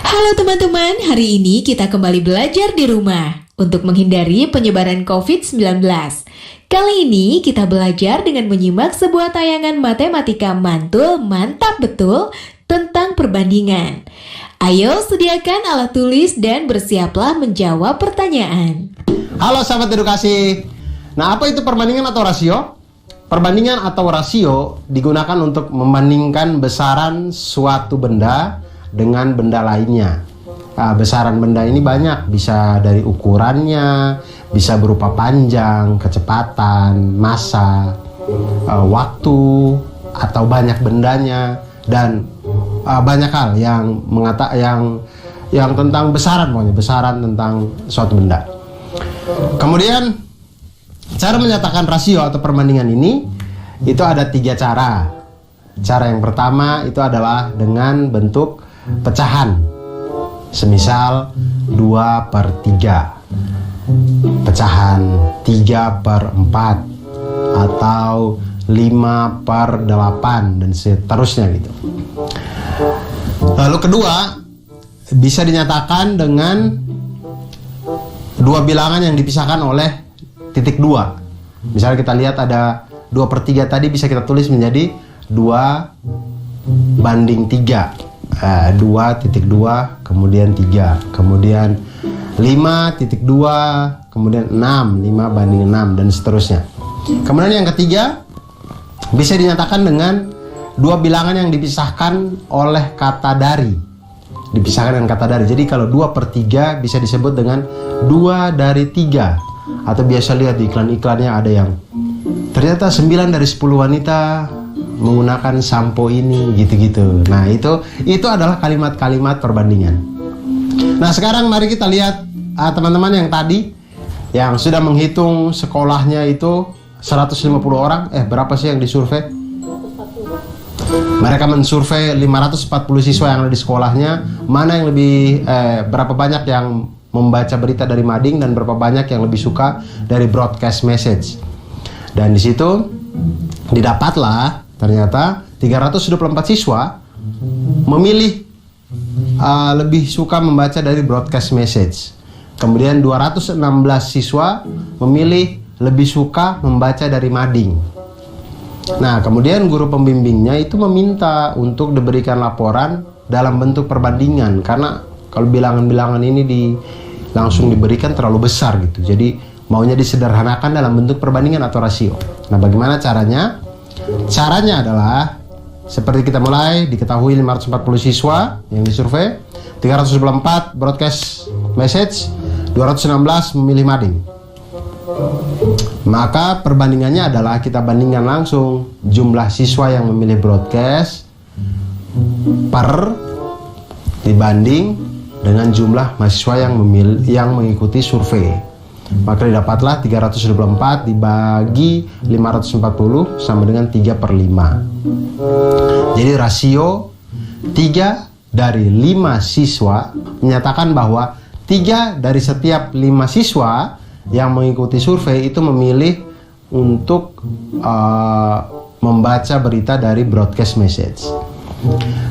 Halo teman-teman, hari ini kita kembali belajar di rumah untuk menghindari penyebaran COVID-19. Kali ini kita belajar dengan menyimak sebuah tayangan matematika mantul mantap betul tentang perbandingan. Ayo sediakan alat tulis dan bersiaplah menjawab pertanyaan. Halo sahabat edukasi. Nah, apa itu perbandingan atau rasio? Perbandingan atau rasio digunakan untuk membandingkan besaran suatu benda dengan benda lainnya. Nah, besaran benda ini banyak, bisa dari ukurannya, bisa berupa panjang, kecepatan, massa, waktu, atau banyak bendanya, dan banyak hal yang tentang besaran, pokoknya besaran tentang suatu benda. Kemudian cara menyatakan rasio atau perbandingan ini itu ada 3 cara. Cara yang pertama itu adalah dengan bentuk pecahan. Semisal 2/3, pecahan 3/4, atau 5/8, dan seterusnya gitu. Lalu kedua, bisa dinyatakan dengan dua bilangan yang dipisahkan oleh titik 2. Misalnya kita lihat ada 2/3 tadi, bisa kita tulis menjadi 2/3. 2.2 kemudian 3, kemudian 5.2, kemudian 6, 5/6, dan seterusnya. Kemudian yang ketiga, bisa dinyatakan dengan dua bilangan yang dipisahkan oleh kata dari. Dipisahkan dengan kata dari. Jadi kalau 2/3 bisa disebut dengan 2/3. Atau biasa lihat di iklan-iklannya ada yang ternyata 9 dari 10 wanita menggunakan sampo ini, gitu-gitu. Nah, itu adalah kalimat-kalimat perbandingan. Nah, sekarang mari kita lihat teman-teman yang tadi yang sudah menghitung sekolahnya itu 150 orang. Berapa sih yang disurvei? Mereka mensurvei 540 siswa yang ada di sekolahnya. Mana yang lebih berapa banyak yang membaca berita dari mading dan berapa banyak yang lebih suka dari broadcast message. Dan di situ didapatlah ternyata 324 siswa memilih lebih suka membaca dari broadcast message. Kemudian 216 siswa memilih lebih suka membaca dari mading. Nah, kemudian guru pembimbingnya itu meminta untuk diberikan laporan dalam bentuk perbandingan, karena kalau bilangan-bilangan ini langsung diberikan terlalu besar gitu. Jadi maunya disederhanakan dalam bentuk perbandingan atau rasio. Nah, bagaimana caranya? Caranya adalah seperti kita mulai, diketahui 540 siswa yang disurvei, 324 broadcast message, 216 memilih mading. Maka perbandingannya adalah kita bandingkan langsung jumlah siswa yang memilih broadcast dibanding dengan jumlah mahasiswa yang mengikuti survei. Maka didapatlah 324 dibagi 540 sama dengan 3/5. Jadi rasio 3 dari 5 siswa menyatakan bahwa 3 dari setiap 5 siswa yang mengikuti survei itu memilih untuk membaca berita dari broadcast message.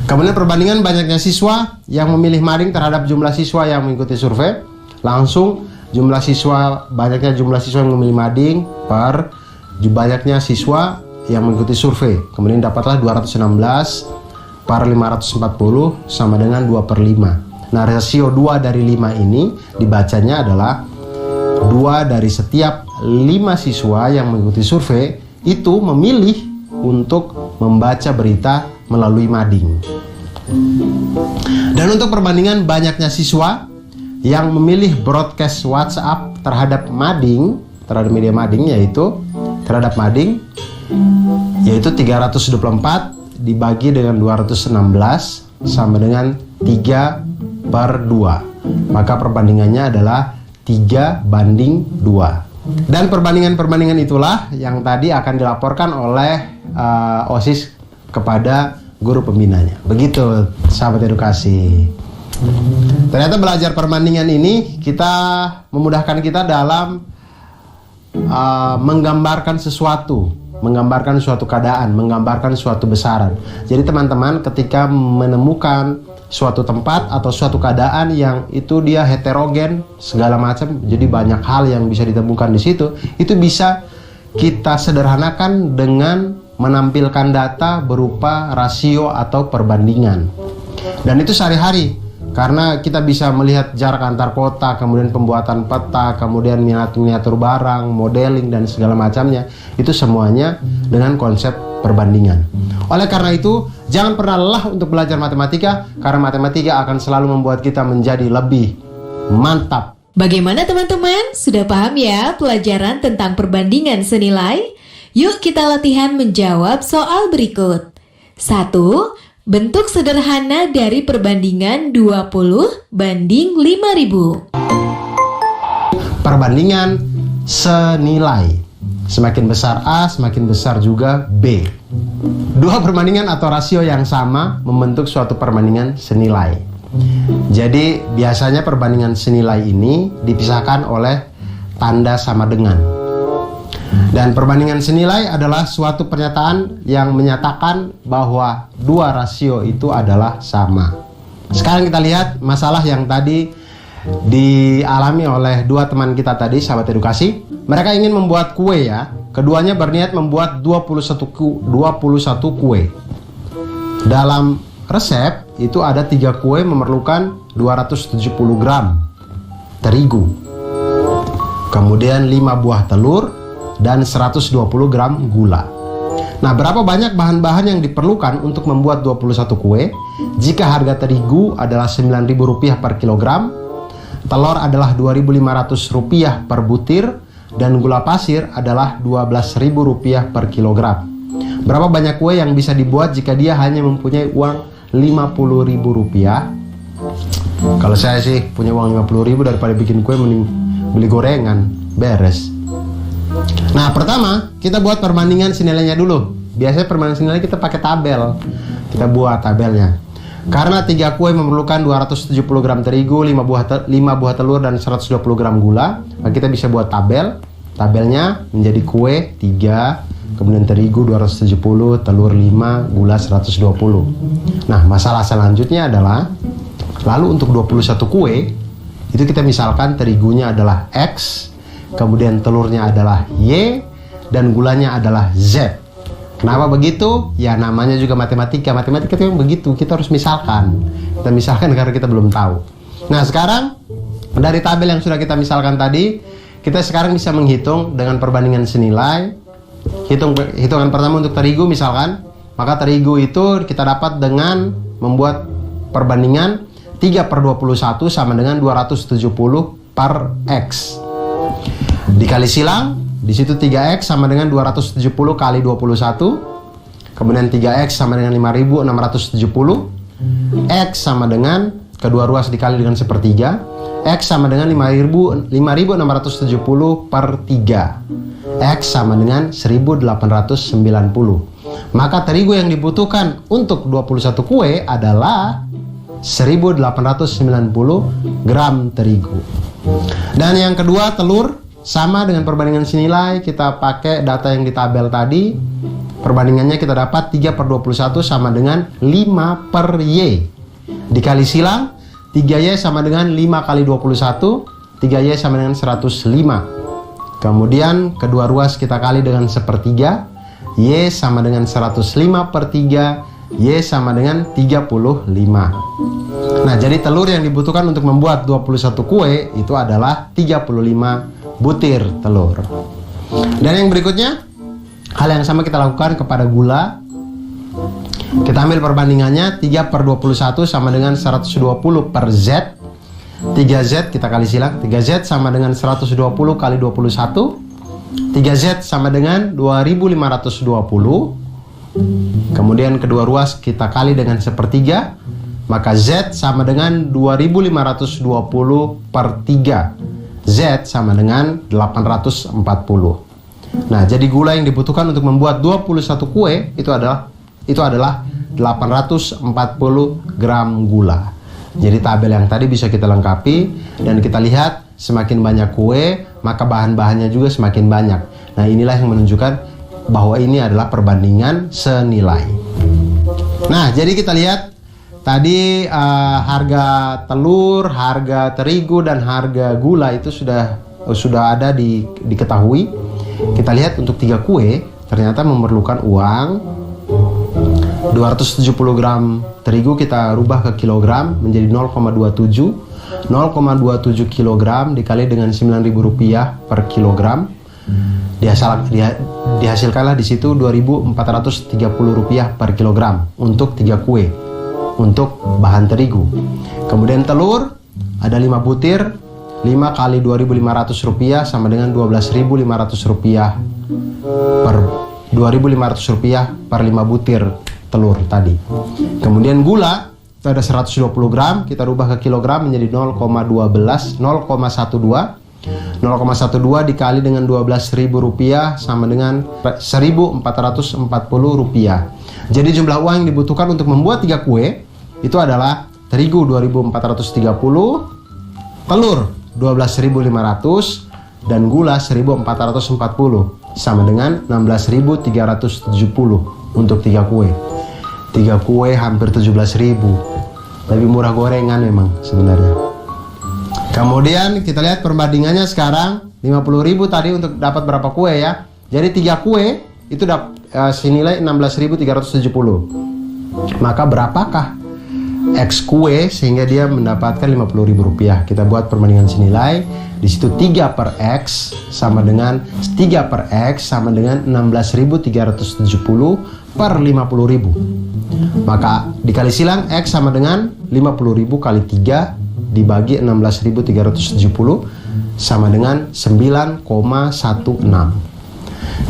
Kemudian perbandingan banyaknya siswa yang memilih mading terhadap jumlah siswa yang mengikuti survei. Langsung banyaknya jumlah siswa yang memilih mading per banyaknya siswa yang mengikuti survei. Kemudian dapatlah 216 per 540 sama dengan 2/5. Nah, rasio 2 dari 5 ini dibacanya adalah 2 dari setiap 5 siswa yang mengikuti survei itu memilih untuk membaca berita melalui mading. Dan untuk perbandingan banyaknya siswa yang memilih broadcast WhatsApp terhadap media mading yaitu 324 dibagi dengan 216 sama dengan 3/2. Maka perbandingannya adalah 3/2. Dan perbandingan itulah yang tadi akan dilaporkan oleh OSIS kepada guru pembinanya. Begitu sahabat edukasi. Ternyata belajar perbandingan ini memudahkan kita dalam menggambarkan sesuatu, menggambarkan suatu keadaan, menggambarkan suatu besaran. Jadi teman-teman ketika menemukan suatu tempat atau suatu keadaan yang itu dia heterogen segala macam, jadi banyak hal yang bisa ditemukan di situ, itu bisa kita sederhanakan dengan menampilkan data berupa rasio atau perbandingan. Dan itu sehari-hari, karena kita bisa melihat jarak antar kota, kemudian pembuatan peta, kemudian miniatur barang, modeling dan segala macamnya, itu semuanya dengan konsep perbandingan. Oleh karena itu, jangan pernah lelah untuk belajar matematika, karena matematika akan selalu membuat kita menjadi lebih mantap. Bagaimana teman-teman? Sudah paham ya pelajaran tentang perbandingan senilai? Yuk kita latihan menjawab soal berikut. 1. Bentuk sederhana dari perbandingan 20 banding 5.000. Perbandingan senilai. Semakin besar A, semakin besar juga B. Dua perbandingan atau rasio yang sama membentuk suatu perbandingan senilai. Jadi biasanya perbandingan senilai ini dipisahkan oleh tanda sama dengan. Dan perbandingan senilai adalah suatu pernyataan yang menyatakan bahwa dua rasio itu adalah sama. Sekarang kita lihat masalah yang tadi dialami oleh dua teman kita tadi, sahabat edukasi. Mereka ingin membuat kue ya. Keduanya berniat membuat 21 kue. Dalam resep itu ada 3 kue memerlukan 270 gram terigu. Kemudian 5 buah telur dan 120 gram gula. Nah, berapa banyak bahan-bahan yang diperlukan untuk membuat 21 kue? Jika harga terigu adalah Rp9.000 per kilogram, telur adalah Rp2.500 per butir, dan gula pasir adalah Rp12.000 per kilogram. Berapa banyak kue yang bisa dibuat jika dia hanya mempunyai uang Rp50.000? Kalau saya sih punya uang Rp50.000, daripada bikin kue mending beli gorengan, beres. Nah, pertama kita buat perbandingan senilainya dulu. Biasanya perbandingan senilai kita pakai tabel. Kita buat tabelnya. Karena 3 kue memerlukan 270 gram terigu, 5 buah telur, dan 120 gram gula, maka kita bisa buat tabel. Tabelnya menjadi kue 3, kemudian terigu 270, telur 5, gula 120. Nah, masalah selanjutnya adalah, lalu untuk 21 kue, itu kita misalkan terigunya adalah X, kemudian telurnya adalah Y, dan gulanya adalah Z. Kenapa begitu? Ya namanya juga matematika. Matematika itu yang begitu. Kita harus misalkan. Kita misalkan karena kita belum tahu. Nah, sekarang dari tabel yang sudah kita misalkan tadi, kita sekarang bisa menghitung dengan perbandingan senilai. Hitungan pertama untuk terigu misalkan. Maka terigu itu kita dapat dengan membuat perbandingan 3/21 sama dengan 270 per X. Dikali silang. Di situ 3X sama dengan 270 kali 21. Kemudian 3X sama dengan 5.670. X sama dengan kedua ruas dikali dengan sepertiga. X sama dengan 5.670 per 3. X sama dengan 1.890. Maka terigu yang dibutuhkan untuk 21 kue adalah 1.890 gram terigu. Dan yang kedua, telur. Sama dengan perbandingan senilai, kita pakai data yang di tabel tadi. Perbandingannya kita dapat 3/21 sama dengan 5 per Y. Dikali silang, 3Y sama dengan 5 kali 21, 3Y sama dengan 105. Kemudian kedua ruas kita kali dengan sepertiga, Y sama dengan 105 per 3, Y sama dengan 35. Nah, jadi telur yang dibutuhkan untuk membuat 21 kue itu adalah 35 butir telur. Dan yang berikutnya, hal yang sama kita lakukan kepada gula. Kita ambil perbandingannya 3/21 sama dengan 120 per Z. 3Z kita kali silang. 3Z sama dengan 120 kali 21. 3Z sama dengan 2.520. Kemudian kedua ruas kita kali dengan sepertiga. Maka Z sama dengan 2.520 per 3. Z sama dengan 840. Nah, jadi gula yang dibutuhkan untuk membuat 21 kue itu adalah 840 gram gula. Jadi tabel yang tadi bisa kita lengkapi dan kita lihat semakin banyak kue, maka bahan-bahannya juga semakin banyak. Nah, inilah yang menunjukkan bahwa ini adalah perbandingan senilai. Nah, jadi kita lihat tadi harga telur, harga terigu dan harga gula itu sudah ada diketahui. Kita lihat untuk 3 kue ternyata memerlukan uang 270 gram terigu kita rubah ke kilogram menjadi 0,27 kilogram dikali dengan Rp9.000 per kilogram. Dihasilkanlah di situ Rp2.430 per kilogram untuk 3 kue untuk bahan terigu. Kemudian telur ada 5 butir, 5 kali Rp2.500 sama dengan Rp12.500 per Rp2.500 per 5 butir telur tadi. Kemudian gula itu ada 120 gram, kita rubah ke kilogram menjadi 0,12 dikali dengan Rp12.000 sama dengan Rp1.440. Jadi jumlah uang yang dibutuhkan untuk membuat 3 kue itu adalah terigu 2.430, telur 12.500 dan gula 1.440 sama dengan 16.370 untuk 3 kue. 3 kue hampir 17.000. Lebih murah gorengan memang sebenarnya. Kemudian kita lihat perbandingannya sekarang 50.000 tadi untuk dapat berapa kue ya. Jadi 3 kue itu senilai 16.370. Maka berapakah X kue sehingga dia mendapatkan Rp50.000? Kita buat perbandingan senilai. Di situ 3 per X sama dengan 3 per X sama dengan 16.370 per 50.000. Maka dikali silang X sama dengan 50.000 kali 3 dibagi 16.370 sama dengan 9,16.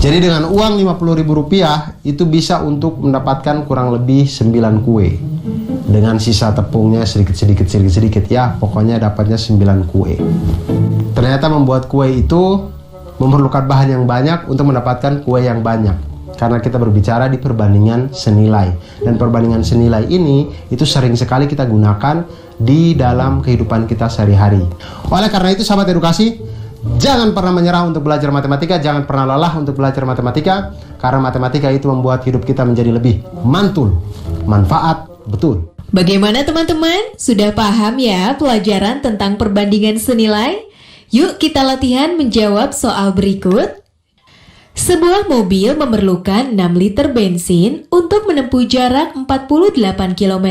Jadi dengan uang Rp50.000 itu bisa untuk mendapatkan kurang lebih 9 kue. Dengan sisa tepungnya sedikit ya, pokoknya dapatnya 9 kue. Ternyata membuat kue itu memerlukan bahan yang banyak untuk mendapatkan kue yang banyak. Karena kita berbicara di perbandingan senilai. Dan perbandingan senilai ini itu sering sekali kita gunakan di dalam kehidupan kita sehari-hari. Oleh karena itu sahabat edukasi, jangan pernah menyerah untuk belajar matematika, jangan pernah lelah untuk belajar matematika. Karena matematika itu membuat hidup kita menjadi lebih mantul, manfaat, betul. Bagaimana teman-teman? Sudah paham ya pelajaran tentang perbandingan senilai? Yuk kita latihan menjawab soal berikut. Sebuah mobil memerlukan 6 liter bensin untuk menempuh jarak 48 km.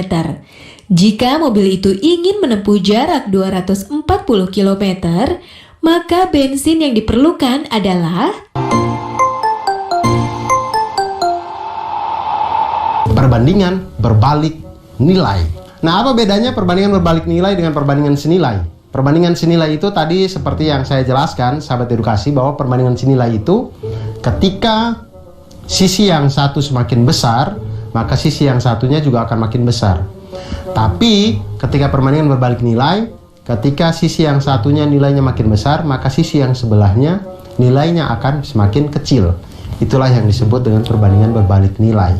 Jika mobil itu ingin menempuh jarak 240 km, maka bensin yang diperlukan adalah perbandingan berbalik nilai. Nah, apa bedanya perbandingan berbalik nilai dengan perbandingan senilai? Perbandingan senilai itu tadi seperti yang saya jelaskan, sahabat edukasi, bahwa perbandingan senilai itu ketika sisi yang satu semakin besar, maka sisi yang satunya juga akan makin besar. Tapi ketika perbandingan berbalik nilai, ketika sisi yang satunya nilainya makin besar, maka sisi yang sebelahnya nilainya akan semakin kecil. Itulah yang disebut dengan perbandingan berbalik nilai.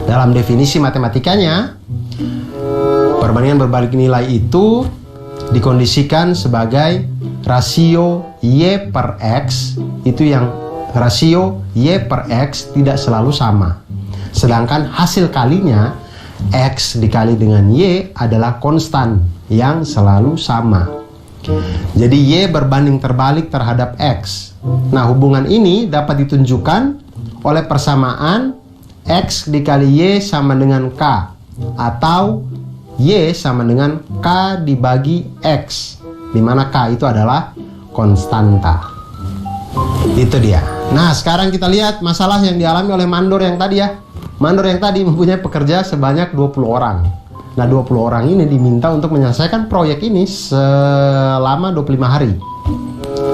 Dalam definisi matematikanya, perbandingan berbalik nilai itu dikondisikan sebagai rasio Y per X, itu yang rasio Y per X tidak selalu sama. Sedangkan hasil kalinya X dikali dengan Y adalah konstan yang selalu sama. Jadi Y berbanding terbalik terhadap X. Nah, hubungan ini dapat ditunjukkan oleh persamaan X dikali Y sama dengan K, atau Y sama dengan K dibagi X, di mana K itu adalah konstanta. Itu dia. Nah, sekarang kita lihat masalah yang dialami oleh mandor yang tadi ya. Mandor yang tadi mempunyai pekerja sebanyak 20 orang. Nah, 20 orang ini diminta untuk menyelesaikan proyek ini selama 25 hari.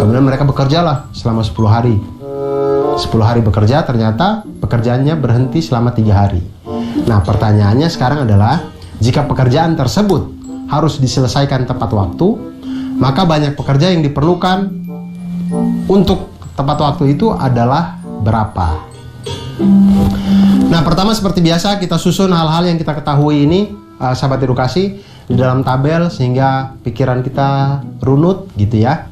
Kemudian mereka bekerjalah selama 10 hari. 10 hari bekerja, ternyata pekerjaannya berhenti selama 3 hari. Nah, pertanyaannya sekarang adalah, jika pekerjaan tersebut harus diselesaikan tepat waktu, maka banyak pekerja yang diperlukan untuk tepat waktu itu adalah berapa? Nah, pertama seperti biasa kita susun hal-hal yang kita ketahui ini, sahabat edukasi, di dalam tabel sehingga pikiran kita runut gitu ya.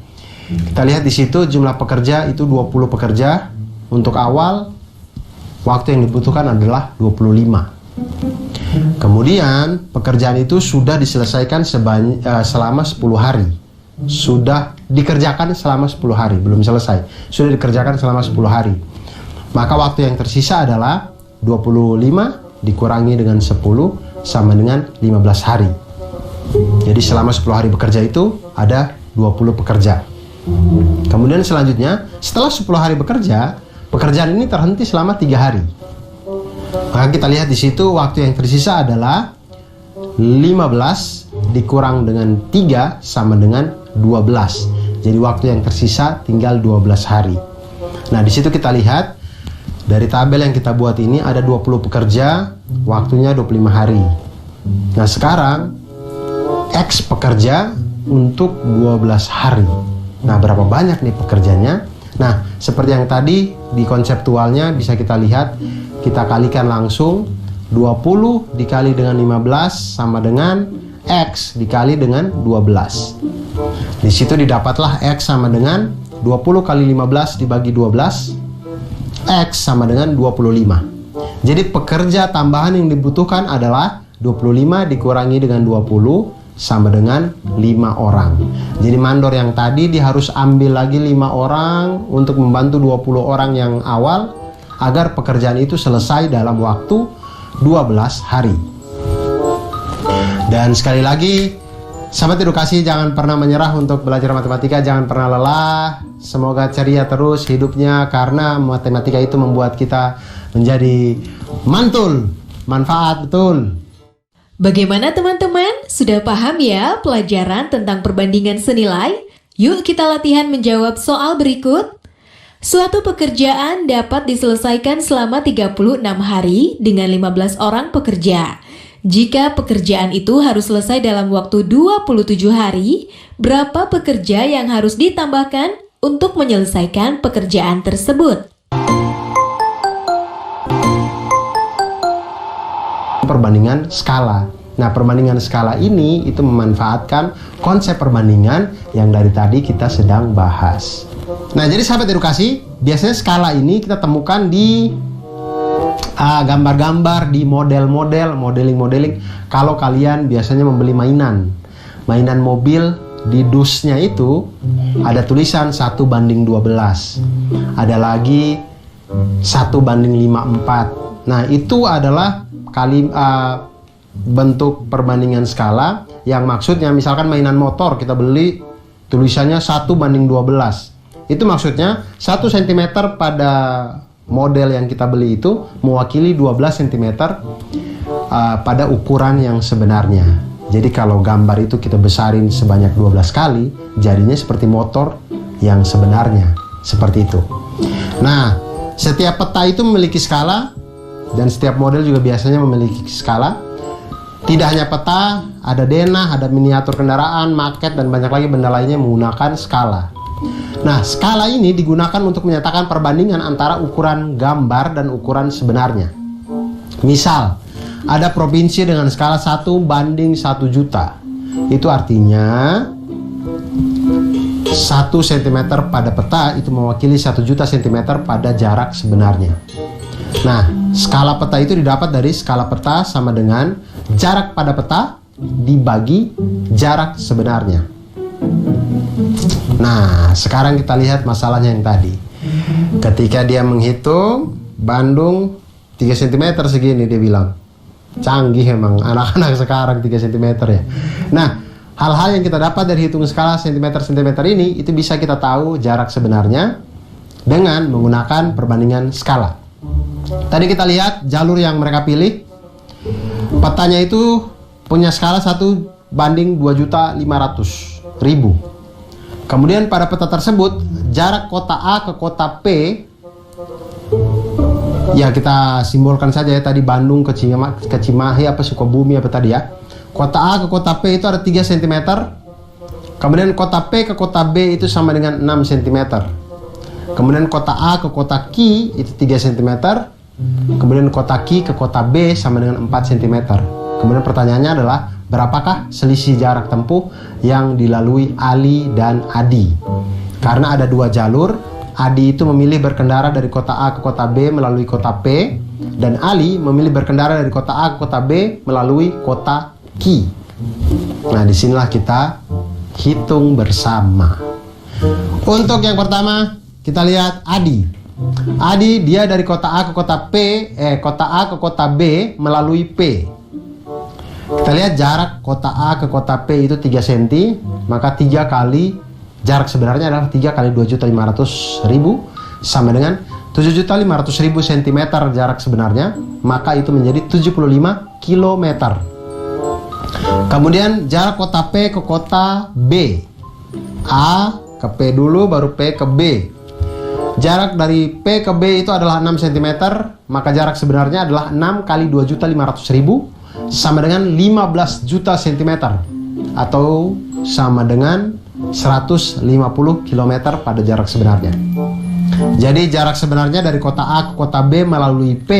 Kita lihat di situ jumlah pekerja itu 20 pekerja. Untuk awal, waktu yang dibutuhkan adalah 25. Kemudian pekerjaan itu sudah diselesaikan selama 10 hari. Sudah dikerjakan selama 10 hari, belum selesai. Sudah dikerjakan selama 10 hari. Maka waktu yang tersisa adalah 25 dikurangi dengan 10 sama dengan 15 hari. Jadi selama 10 hari bekerja itu ada 20 pekerja. Kemudian selanjutnya, setelah 10 hari bekerja, pekerjaan ini terhenti selama 3 hari. Maka kita lihat di situ waktu yang tersisa adalah 15 dikurang dengan 3 sama dengan 12. Jadi waktu yang tersisa tinggal 12 hari. Nah, di situ kita lihat dari tabel yang kita buat ini ada 20 pekerja, waktunya 25 hari. Nah, sekarang X pekerja untuk 12 hari. Nah, berapa banyak nih pekerjanya? Nah, seperti yang tadi di konseptualnya bisa kita lihat, kita kalikan langsung 20 dikali dengan 15 sama dengan X dikali dengan 12. Di situ didapatlah X sama dengan 20 kali 15 dibagi 12, X sama dengan 25. Jadi pekerja tambahan yang dibutuhkan adalah 25 dikurangi dengan 20 sama dengan 5 orang. Jadi mandor yang tadi dia harus ambil lagi 5 orang untuk membantu 20 orang yang awal agar pekerjaan itu selesai dalam waktu 12 hari. Dan sekali lagi, sahabat edukasi, jangan pernah menyerah untuk belajar matematika, jangan pernah lelah. Semoga ceria terus hidupnya karena matematika itu membuat kita menjadi mantul, manfaat betul. Bagaimana teman-teman? Sudah paham ya pelajaran tentang perbandingan senilai? Yuk kita latihan menjawab soal berikut. Suatu pekerjaan dapat diselesaikan selama 36 hari dengan 15 orang pekerja. Jika pekerjaan itu harus selesai dalam waktu 27 hari, berapa pekerja yang harus ditambahkan untuk menyelesaikan pekerjaan tersebut? Perbandingan skala. Nah, perbandingan skala ini itu memanfaatkan konsep perbandingan yang dari tadi kita sedang bahas. Nah, jadi sahabat edukasi, biasanya skala ini kita temukan di gambar-gambar, di model-model, modeling-modeling. Kalau kalian biasanya membeli mainan mobil, di dusnya itu ada tulisan 1:12. Ada lagi 1:54. Nah, itu adalah bentuk perbandingan skala yang maksudnya misalkan mainan motor kita beli tulisannya 1:12. Itu maksudnya 1 cm pada model yang kita beli itu mewakili 12 cm pada ukuran yang sebenarnya. Jadi kalau gambar itu kita besarin sebanyak 12 kali, jadinya seperti motor yang sebenarnya. Seperti itu. Nah, setiap peta itu memiliki skala dan setiap model juga biasanya memiliki skala. Tidak hanya peta, ada denah, ada miniatur kendaraan, maket, dan banyak lagi benda lainnya menggunakan skala. Nah, skala ini digunakan untuk menyatakan perbandingan antara ukuran gambar dan ukuran sebenarnya. Misal, ada provinsi dengan skala 1:1 juta. Itu artinya 1 cm pada peta itu mewakili 1 juta cm pada jarak sebenarnya. Nah, skala peta itu didapat dari skala peta sama dengan jarak pada peta dibagi jarak sebenarnya. Nah, sekarang kita lihat masalahnya yang tadi. Ketika dia menghitung Bandung 3 cm segini, dia bilang. Canggih emang anak-anak sekarang 3 cm ya. Nah, hal-hal yang kita dapat dari hitung skala cm-cm ini itu bisa kita tahu jarak sebenarnya dengan menggunakan perbandingan skala. Tadi kita lihat jalur yang mereka pilih. Petanya itu punya skala 1:2.500.000. Kemudian pada peta tersebut jarak kota A ke kota P, ya kita simbolkan saja ya tadi Bandung ke Cimahi apa Sukabumi apa tadi ya. Kota A ke kota P itu ada 3 cm. Kemudian kota P ke kota B itu sama dengan 6 cm. Kemudian kota A ke kota Q itu 3 cm. Kemudian kota Q ke kota B sama dengan 4 cm. Kemudian pertanyaannya adalah berapakah selisih jarak tempuh yang dilalui Ali dan Adi? Karena ada 2 jalur, Adi itu memilih berkendara dari kota A ke kota B melalui kota P, dan Ali memilih berkendara dari kota A ke kota B melalui kota Ki. Nah, disinilah kita hitung bersama. Untuk yang pertama, kita lihat Adi. Adi dia dari kota A ke kota kota B melalui P. Kita lihat jarak kota A ke kota P itu 3 cm, maka 3 kali jarak sebenarnya adalah 3 kali 2.500.000 sama dengan 7.500.000 cm jarak sebenarnya, maka itu menjadi 75 km. Kemudian jarak kota P ke kota B. A ke P dulu, baru P ke B. Jarak dari P ke B itu adalah 6 cm, maka jarak sebenarnya adalah 6 kali 2.500.000 sama dengan 15 juta cm atau sama dengan 150 km pada jarak sebenarnya. Jadi jarak sebenarnya dari kota A ke kota B melalui P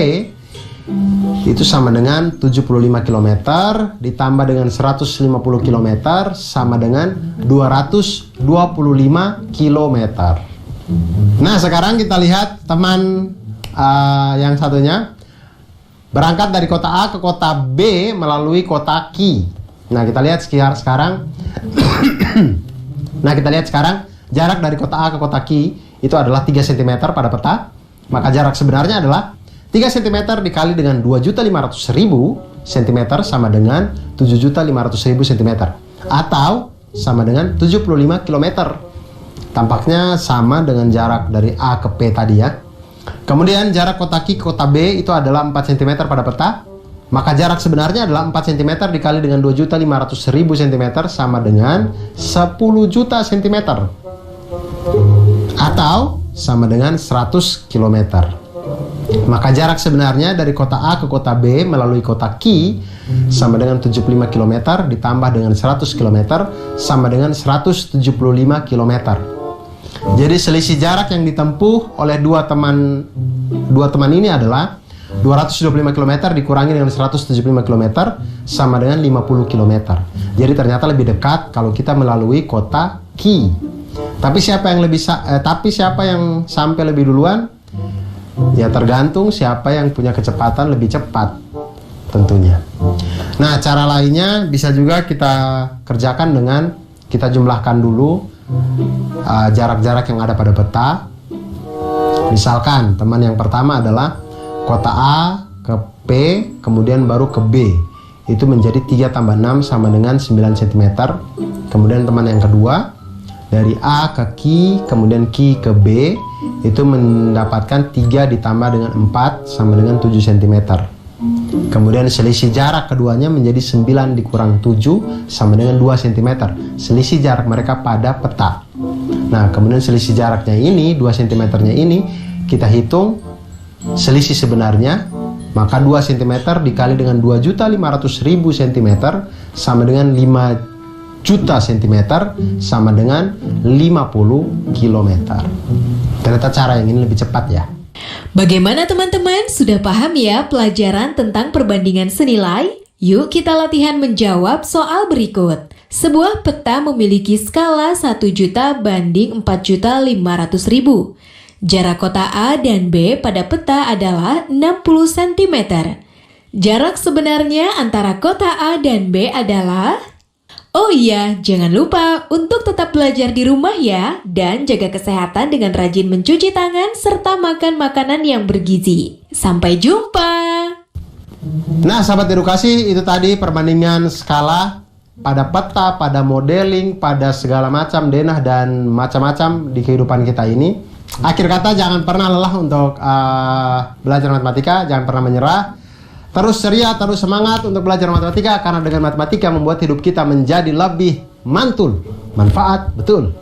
itu sama dengan 75 km ditambah dengan 150 km sama dengan 225 km. Nah, sekarang kita lihat teman yang satunya berangkat dari kota A ke kota B melalui kota Ki. Nah, kita lihat sekarang jarak dari kota A ke kota Ki itu adalah 3 cm pada peta. Maka jarak sebenarnya adalah 3 cm dikali dengan 2.500.000 cm sama dengan 7.500.000 cm atau sama dengan 75 km. Tampaknya sama dengan jarak dari A ke P tadi ya. Kemudian jarak kota Ki ke kota B itu adalah 4 cm pada peta. Maka jarak sebenarnya adalah 4 cm dikali dengan 2.500.000 cm sama dengan 10 juta cm atau sama dengan 100 km. Maka jarak sebenarnya dari kota A ke kota B melalui kota Ki sama dengan 75 km ditambah dengan 100 km sama dengan 175 km. Jadi selisih jarak yang ditempuh oleh dua teman ini adalah 225 km dikurangi dengan 175 km sama dengan 50 km. Jadi ternyata lebih dekat kalau kita melalui kota Ki. Tapi siapa yang sampai lebih duluan? Ya tergantung siapa yang punya kecepatan lebih cepat tentunya. Nah, cara lainnya bisa juga kita kerjakan dengan kita jumlahkan dulu jarak-jarak yang ada pada peta. Misalkan teman yang pertama adalah kota A ke P, kemudian baru ke B. Itu menjadi 3 tambah 6 sama dengan 9 cm. Kemudian teman yang kedua dari A ke Ki, kemudian Ki ke B, itu mendapatkan 3 ditambah dengan 4 sama dengan 7 cm. Kemudian selisih jarak keduanya menjadi 9 dikurang 7 sama dengan 2 cm. Selisih jarak mereka pada peta. Nah, kemudian selisih jaraknya ini, 2 cm nya ini, kita hitung selisih sebenarnya. Maka 2 cm dikali dengan 2.500.000 cm sama dengan 5 juta cm sama dengan 50 km. Ternyata cara yang ini lebih cepat ya. Bagaimana teman-teman? Sudah paham ya pelajaran tentang perbandingan senilai? Yuk kita latihan menjawab soal berikut. Sebuah peta memiliki skala 1 juta banding 4.500.000. Jarak kota A dan B pada peta adalah 60 cm. Jarak sebenarnya antara kota A dan B adalah... Oh iya, jangan lupa untuk tetap belajar di rumah ya, dan jaga kesehatan dengan rajin mencuci tangan serta makan makanan yang bergizi. Sampai jumpa! Nah, sahabat edukasi, itu tadi perbandingan skala pada peta, pada modeling, pada segala macam denah dan macam-macam di kehidupan kita ini. Akhir kata, jangan pernah lelah untuk belajar matematika, jangan pernah menyerah. Terus ceria, terus semangat untuk belajar matematika, karena dengan matematika membuat hidup kita menjadi lebih mantul, manfaat, betul.